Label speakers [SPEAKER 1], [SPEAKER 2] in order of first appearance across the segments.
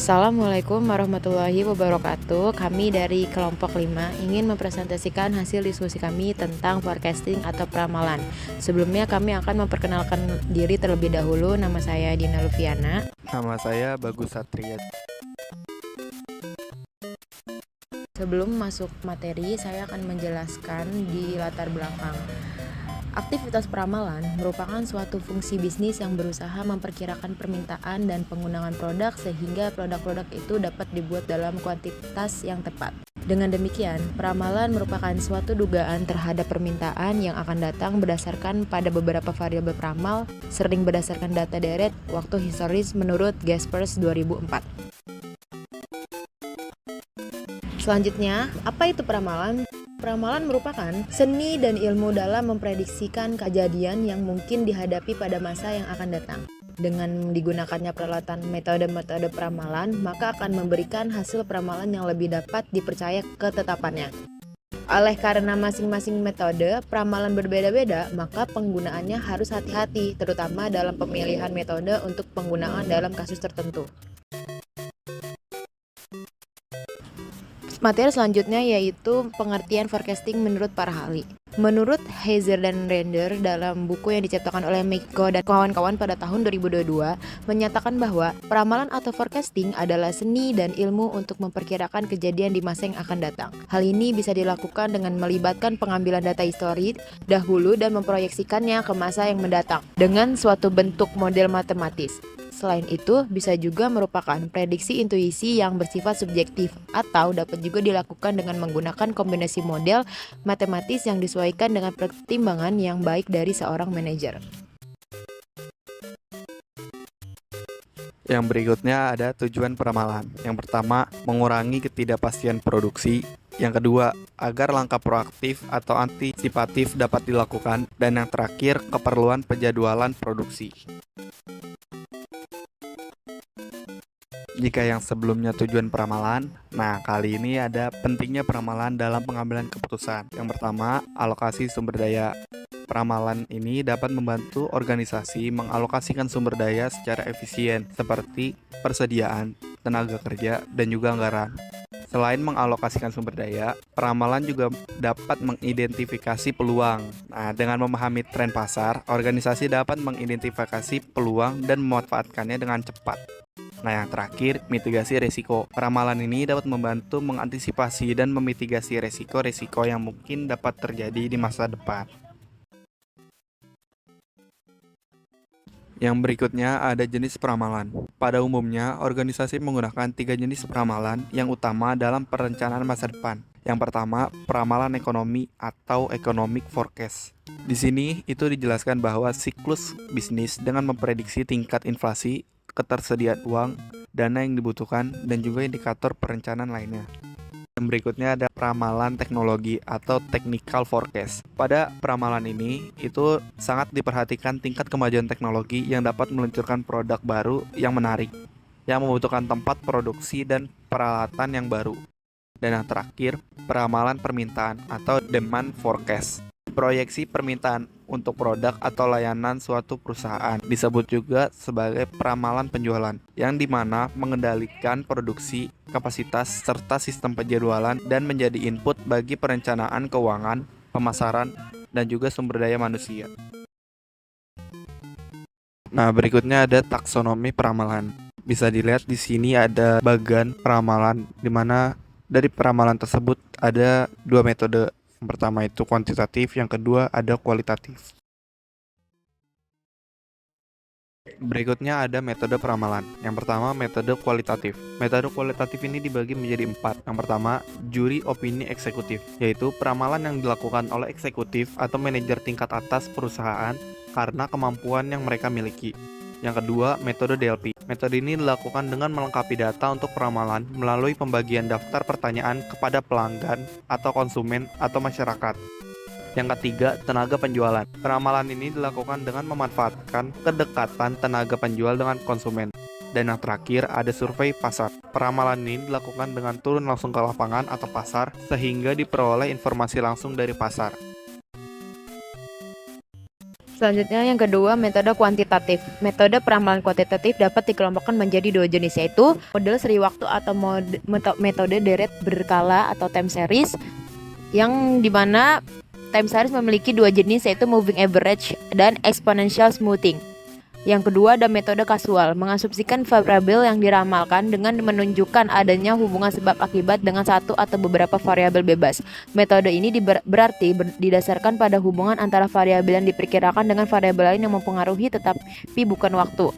[SPEAKER 1] Assalamualaikum warahmatullahi wabarakatuh. Kami dari kelompok 5 ingin mempresentasikan hasil diskusi kami tentang forecasting atau peramalan. Sebelumnya kami akan memperkenalkan diri terlebih dahulu. Nama saya Dina Lufiana.
[SPEAKER 2] Nama saya Bagus Satria.
[SPEAKER 1] Sebelum masuk materi, saya akan menjelaskan di latar belakang. Aktivitas peramalan merupakan suatu fungsi bisnis yang berusaha memperkirakan permintaan dan penggunaan produk sehingga produk-produk itu dapat dibuat dalam kuantitas yang tepat. Dengan demikian, peramalan merupakan suatu dugaan terhadap permintaan yang akan datang berdasarkan pada beberapa variabel peramal, sering berdasarkan data deret waktu historis menurut Gaspers 2004. Selanjutnya, apa itu peramalan? Peramalan merupakan seni dan ilmu dalam memprediksikan kejadian yang mungkin dihadapi pada masa yang akan datang. Dengan digunakannya peralatan metode-metode peramalan, maka akan memberikan hasil peramalan yang lebih dapat dipercaya ketetapannya. Oleh karena masing-masing metode peramalan berbeda-beda, maka penggunaannya harus hati-hati, terutama dalam pemilihan metode untuk penggunaan dalam kasus tertentu. Materi selanjutnya yaitu pengertian forecasting menurut para ahli. Menurut Heiser dan Render dalam buku yang diciptakan oleh Meiko dan kawan-kawan pada tahun 2022 menyatakan bahwa peramalan atau forecasting adalah seni dan ilmu untuk memperkirakan kejadian di masa yang akan datang. Hal ini bisa dilakukan dengan melibatkan pengambilan data historis dahulu dan memproyeksikannya ke masa yang mendatang dengan suatu bentuk model matematis. Selain itu, bisa juga merupakan prediksi intuisi yang bersifat subjektif atau dapat juga dilakukan dengan menggunakan kombinasi model matematis yang disesuaikan dengan pertimbangan yang baik dari seorang manajer.
[SPEAKER 2] Yang berikutnya ada tujuan peramalan. Yang pertama, mengurangi ketidakpastian produksi. Yang kedua, agar langkah proaktif atau antisipatif dapat dilakukan. Dan yang terakhir, keperluan penjadwalan produksi. Jika yang sebelumnya tujuan peramalan, nah kali ini ada pentingnya peramalan dalam pengambilan keputusan. Yang pertama, alokasi sumber daya. Peramalan ini dapat membantu organisasi mengalokasikan sumber daya secara efisien, seperti persediaan, tenaga kerja, dan juga anggaran. Selain mengalokasikan sumber daya, peramalan juga dapat mengidentifikasi peluang. Nah, dengan memahami tren pasar, organisasi dapat mengidentifikasi peluang dan memanfaatkannya dengan cepat. Nah, yang terakhir, mitigasi risiko. Peramalan ini dapat membantu mengantisipasi dan memitigasi risiko-risiko yang mungkin dapat terjadi di masa depan. Yang berikutnya ada jenis peramalan. Pada umumnya, organisasi menggunakan 3 jenis peramalan yang utama dalam perencanaan masa depan. Yang pertama, peramalan ekonomi atau economic forecast. Di sini itu dijelaskan bahwa siklus bisnis dengan memprediksi tingkat inflasi, ketersediaan uang, dana yang dibutuhkan, dan juga indikator perencanaan lainnya. Yang berikutnya ada peramalan teknologi atau technical forecast. Pada peramalan ini, itu sangat diperhatikan tingkat kemajuan teknologi yang dapat meluncurkan produk baru yang menarik, yang membutuhkan tempat produksi dan peralatan yang baru. Dan yang terakhir, peramalan permintaan atau demand forecast. Proyeksi permintaan untuk produk atau layanan suatu perusahaan disebut juga sebagai peramalan penjualan, yang dimana mengendalikan produksi, kapasitas, serta sistem penjadwalan dan menjadi input bagi perencanaan keuangan, pemasaran, dan juga sumber daya manusia. Nah, berikutnya ada taksonomi peramalan. Bisa dilihat di sini ada bagan peramalan, di mana dari peramalan tersebut ada 2 metode. Yang pertama itu kuantitatif, yang kedua ada kualitatif. Berikutnya ada metode peramalan. Yang pertama, metode kualitatif. Metode kualitatif ini dibagi menjadi 4. Yang pertama, juri opini eksekutif, yaitu peramalan yang dilakukan oleh eksekutif atau manajer tingkat atas perusahaan karena kemampuan yang mereka miliki. Yang kedua, metode DLP. Metode ini dilakukan dengan melengkapi data untuk peramalan melalui pembagian daftar pertanyaan kepada pelanggan atau konsumen atau masyarakat. Yang ketiga, tenaga penjualan. Peramalan ini dilakukan dengan memanfaatkan kedekatan tenaga penjual dengan konsumen. Dan yang terakhir, ada survei pasar. Peramalan ini dilakukan dengan turun langsung ke lapangan atau pasar, sehingga diperoleh informasi langsung dari pasar.
[SPEAKER 1] Selanjutnya yang kedua, metode kuantitatif. Metode peramalan kuantitatif dapat dikelompokkan menjadi dua jenis, yaitu model seri waktu atau metode deret berkala atau time series, yang dimana time series memiliki dua jenis, yaitu moving average dan exponential smoothing. Yang kedua ada metode kasual, mengasumsikan variabel yang diramalkan dengan menunjukkan adanya hubungan sebab akibat dengan satu atau beberapa variabel bebas. Metode ini berarti didasarkan pada hubungan antara variabel yang diperkirakan dengan variabel lain yang mempengaruhi tetapi bukan waktu.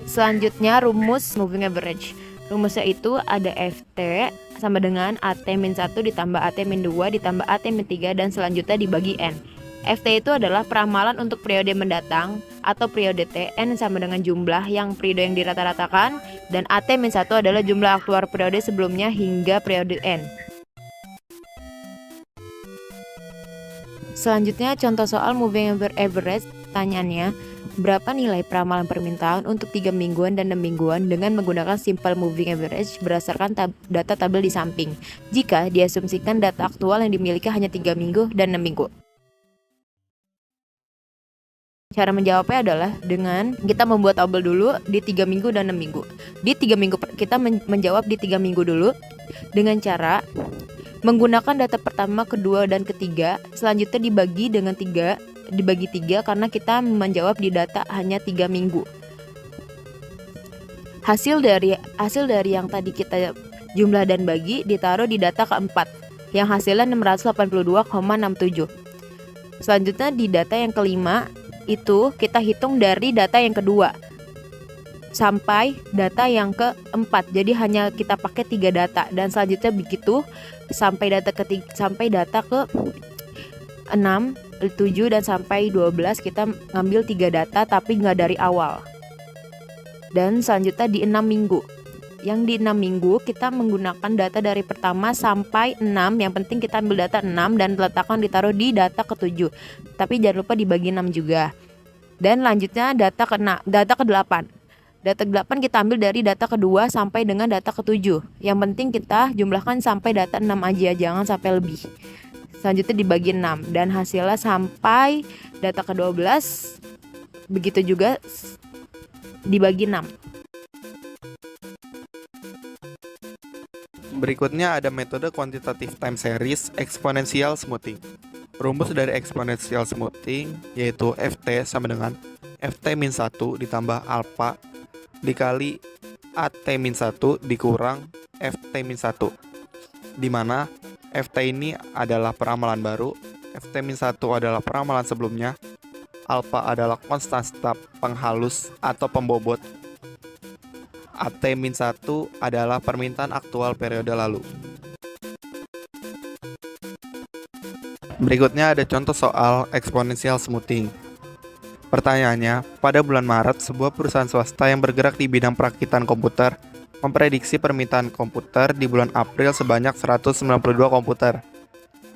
[SPEAKER 1] Selanjutnya rumus moving average. Rumusnya itu ada FT sama dengan AT-1 ditambah AT-2 ditambah AT-3 dan selanjutnya dibagi N. FT itu adalah peramalan untuk periode mendatang atau periode T. N sama dengan jumlah yang periode yang dirata-ratakan, dan AT-1 adalah jumlah aktual periode sebelumnya hingga periode N. Selanjutnya contoh soal moving average. Pertanyaannya, berapa nilai peramalan permintaan untuk 3 mingguan dan 6 mingguan dengan menggunakan simple moving average berdasarkan data tabel di samping, jika diasumsikan data aktual yang dimiliki hanya 3 minggu dan 6 minggu. Cara menjawabnya adalah dengan kita membuat tabel dulu di 3 minggu dan 6 minggu. Di 3 minggu kita menjawab di 3 minggu dulu dengan cara menggunakan data pertama, kedua, dan ketiga. Selanjutnya dibagi 3 karena kita menjawab di data hanya 3 minggu. Hasil dari yang tadi kita jumlah dan bagi ditaruh di data keempat yang hasilnya 682,67. Selanjutnya di data yang kelima itu kita hitung dari data yang kedua sampai data yang keempat. Jadi hanya kita pakai 3 data, dan selanjutnya begitu sampai data ke 6, 7 dan sampai 12 kita ngambil 3 data tapi nggak dari awal. Dan selanjutnya di 6 minggu. Yang di 6 minggu kita menggunakan data dari pertama sampai 6. Yang penting kita ambil data 6 dan letakkan ditaruh di data ke-7. Tapi jangan lupa dibagi 6 juga. Dan lanjutnya data ke-8. Data ke-8 kita ambil dari data kedua sampai dengan data ke-7. Yang penting kita jumlahkan sampai data 6 aja, jangan sampai lebih. Selanjutnya dibagi 6 dan hasilnya sampai data ke-12. Begitu juga dibagi 6.
[SPEAKER 2] Berikutnya ada metode quantitative time series exponential smoothing. Rumus dari exponential smoothing yaitu FT sama dengan FT-1 ditambah alpha dikali AT-1 dikurang FT-1, di mana FT ini adalah peramalan baru, FT-1 adalah peramalan sebelumnya, alpha adalah konstanta penghalus atau pembobot, AT-1 adalah permintaan aktual periode lalu. Berikutnya ada contoh soal exponential smoothing. Pertanyaannya, pada bulan Maret, sebuah perusahaan swasta yang bergerak di bidang perakitan komputer memprediksi permintaan komputer di bulan April sebanyak 192 komputer.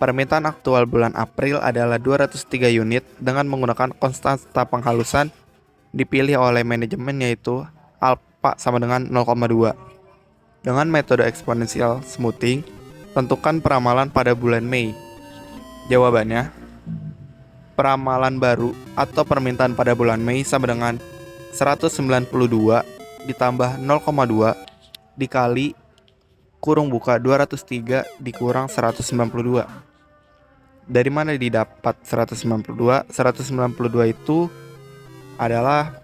[SPEAKER 2] Permintaan aktual bulan April adalah 203 unit dengan menggunakan konstanta penghalusan dipilih oleh manajemen yaitu alpha sama dengan 0,2. Dengan metode exponential smoothing, tentukan peramalan pada bulan Mei. Jawabannya, peramalan baru atau permintaan pada bulan Mei sama dengan 192 ditambah 0,2 dikali kurung buka 203 dikurang 192. Dari mana didapat 192? 192 itu adalah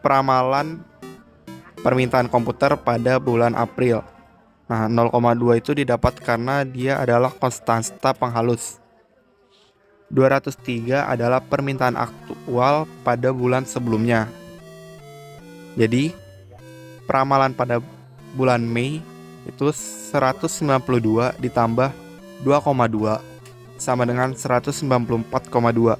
[SPEAKER 2] peramalan permintaan komputer pada bulan April. Nah, 0,2 itu didapat karena dia adalah konstanta penghalus. 203 adalah permintaan aktual pada bulan sebelumnya. Jadi, peramalan pada bulan Mei itu 192 ditambah 2,2 sama dengan 194,2.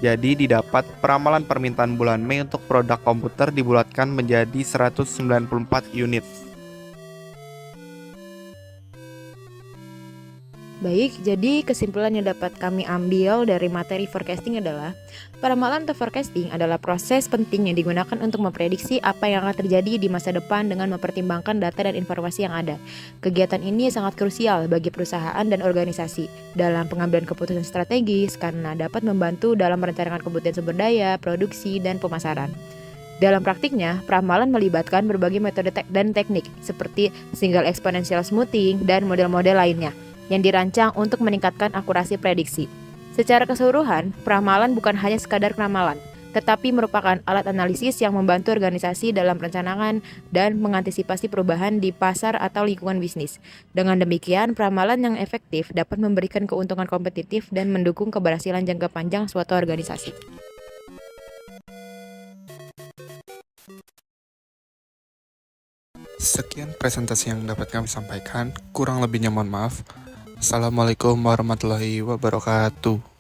[SPEAKER 2] Jadi didapat peramalan permintaan bulan Mei untuk produk komputer dibulatkan menjadi 194 unit.
[SPEAKER 1] Baik, jadi kesimpulan yang dapat kami ambil dari materi forecasting adalah peramalan atau forecasting adalah proses penting yang digunakan untuk memprediksi apa yang akan terjadi di masa depan dengan mempertimbangkan data dan informasi yang ada. Kegiatan ini sangat krusial bagi perusahaan dan organisasi dalam pengambilan keputusan strategis karena dapat membantu dalam merencanakan kebutuhan sumber daya, produksi, dan pemasaran. Dalam praktiknya, peramalan melibatkan berbagai metode dan teknik seperti single exponential smoothing dan model-model lainnya yang dirancang untuk meningkatkan akurasi prediksi. Secara keseluruhan, peramalan bukan hanya sekadar ramalan, tetapi merupakan alat analisis yang membantu organisasi dalam perencanaan dan mengantisipasi perubahan di pasar atau lingkungan bisnis. Dengan demikian, peramalan yang efektif dapat memberikan keuntungan kompetitif dan mendukung keberhasilan jangka panjang suatu organisasi.
[SPEAKER 2] Sekian presentasi yang dapat kami sampaikan. Kurang lebihnya mohon maaf. Assalamualaikum warahmatullahi wabarakatuh.